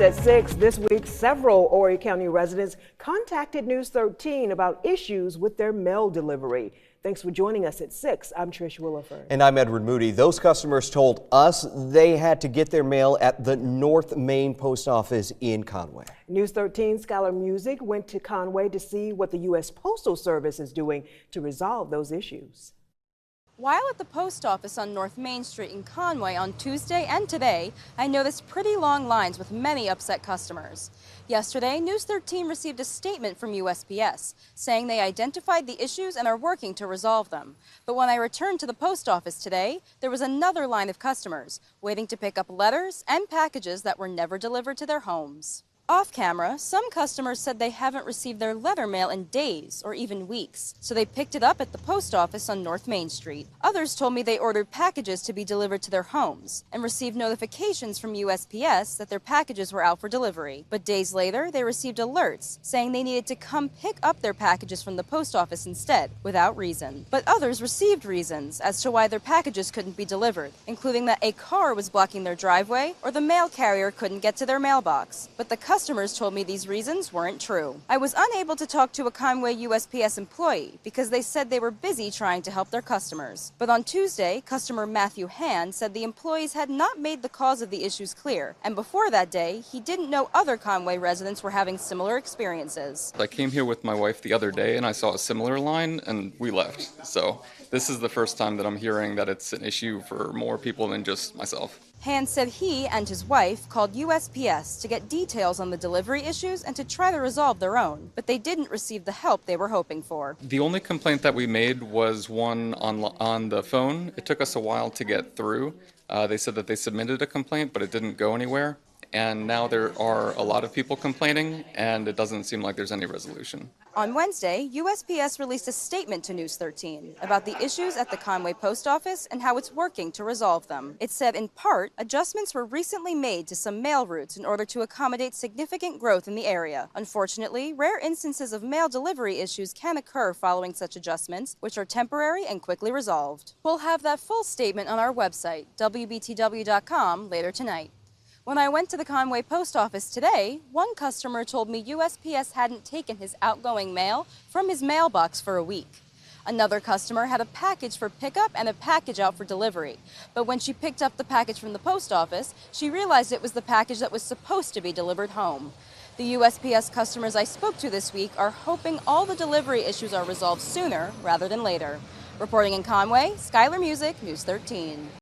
At 6 this week, several Horry County residents contacted News 13 about issues with their mail delivery. Thanks for joining us at 6. I'm Trish Williford. And I'm Edward Moody. Those customers told us they had to get their mail at the North Main Post Office in Conway. News 13 Scholar Music went to Conway to see what the U.S. Postal Service is doing to resolve those issues. While at the post office on North Main Street in Conway on Tuesday and today, I noticed pretty long lines with many upset customers. Yesterday, News 13 received a statement from USPS saying they identified the issues and are working to resolve them. But when I returned to the post office today, there was another line of customers waiting to pick up letters and packages that were never delivered to their homes. Off camera, some customers said they haven't received their letter mail in days or even weeks, so they picked it up at the post office on North Main Street. Others told me they ordered packages to be delivered to their homes and received notifications from USPS that their packages were out for delivery. But days later, they received alerts saying they needed to come pick up their packages from the post office instead, without reason. But others received reasons as to why their packages couldn't be delivered, including that a car was blocking their driveway or the mail carrier couldn't get to their mailbox. But the customers told me these reasons weren't true. I was unable to talk to a Conway USPS employee because they said they were busy trying to help their customers. But on Tuesday, customer Matthew Hand said the employees had not made the cause of the issues clear, and before that day, he didn't know other Conway residents were having similar experiences. I came here with my wife the other day and I saw a similar line and we left. So this is the first time that I'm hearing that it's an issue for more people than just myself. Hand said he and his wife called USPS to get details on the delivery issues and to try to resolve their own, but they didn't receive the help they were hoping for. The only complaint that we made was one on the phone. It took us a while to get through. They said that they submitted a complaint, but it didn't go anywhere. And now there are a lot of people complaining, and it doesn't seem like there's any resolution. On Wednesday, USPS released a statement to News 13 about the issues at the Conway Post Office and how it's working to resolve them. It said, in part, adjustments were recently made to some mail routes in order to accommodate significant growth in the area. Unfortunately, rare instances of mail delivery issues can occur following such adjustments, which are temporary and quickly resolved. We'll have that full statement on our website, WBTW.com, later tonight. When I went to the Conway Post Office today, one customer told me USPS hadn't taken his outgoing mail from his mailbox for a week. Another customer had a package for pickup and a package out for delivery. But when she picked up the package from the post office, she realized it was the package that was supposed to be delivered home. The USPS customers I spoke to this week are hoping all the delivery issues are resolved sooner rather than later. Reporting in Conway, Scholar Music, News 13.